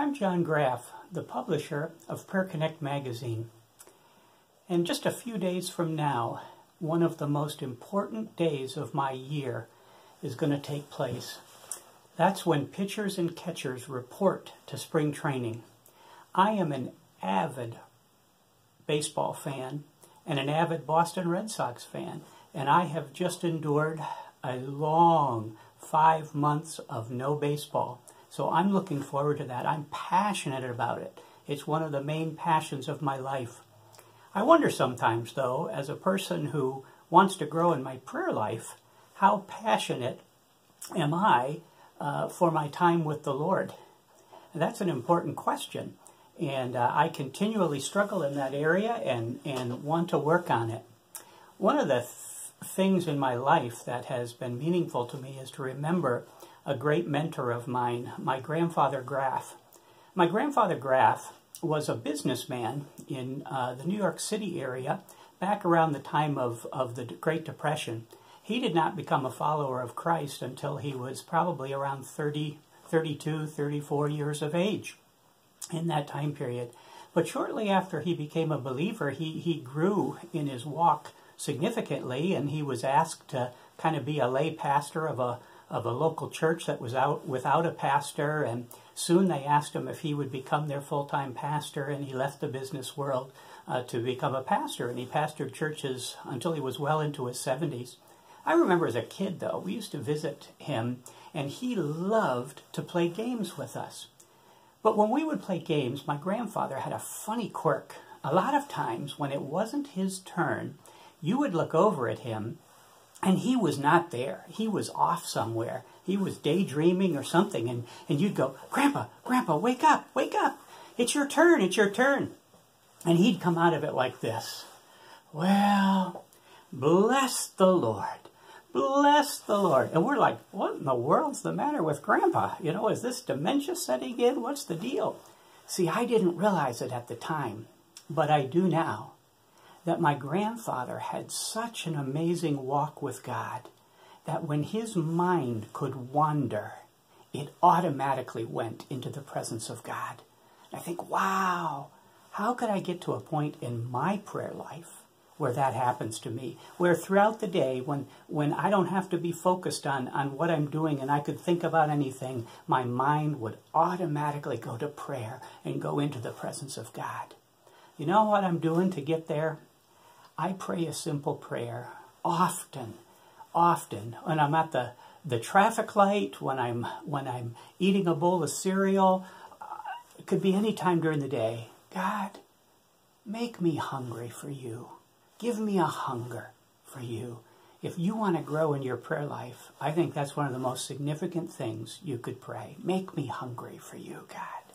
I'm John Graff, the publisher of Prayer Connect magazine. And just a few days from now, one of the most important days of my year is going to take place. That's when pitchers and catchers report to spring training. I am an avid baseball fan and an avid Boston Red Sox fan, and I have just endured a long 5 months of no baseball. So I'm looking forward to that. I'm passionate about it. It's one of the main passions of my life. I wonder sometimes, though, as a person who wants to grow in my prayer life, how passionate am I for my time with the Lord? And that's an important question. And I continually struggle in that area and want to work on it. One of the things in my life that has been meaningful to me is to remember a great mentor of mine, my grandfather Graff. My grandfather Graff was a businessman in the New York City area back around the time of the Great Depression. He did not become a follower of Christ until he was probably around 30, 32, 34 years of age in that time period. But shortly after he became a believer, he grew in his walk significantly, and he was asked to kind of be a lay pastor of a local church that was out without a pastor, and soon they asked him if he would become their full-time pastor, and he left the business world to become a pastor, and he pastored churches until he was well into his 70s. I remember as a kid, though, we used to visit him, and he loved to play games with us. But when we would play games, my grandfather had a funny quirk. A lot of times, when it wasn't his turn, you would look over at him, and he was not there. He was off somewhere. He was daydreaming or something. And you'd go, Grandpa, wake up, wake up. It's your turn, it's your turn. And he'd come out of it like this. Well, bless the Lord. Bless the Lord. And we're like, what in the world's the matter with Grandpa? You know, is this dementia setting in? What's the deal? See, I didn't realize it at the time, but I do now, that my grandfather had such an amazing walk with God that when his mind could wander, it automatically went into the presence of God. And I think, wow, how could I get to a point in my prayer life where that happens to me, where throughout the day, when I don't have to be focused on what I'm doing and I could think about anything, my mind would automatically go to prayer and go into the presence of God. You know what I'm doing to get there? I pray a simple prayer often, when I'm at the traffic light, when I'm eating a bowl of cereal. It could be any time during the day. God, make me hungry for you. Give me a hunger for you. If you want to grow in your prayer life, I think that's one of the most significant things you could pray. Make me hungry for you, God.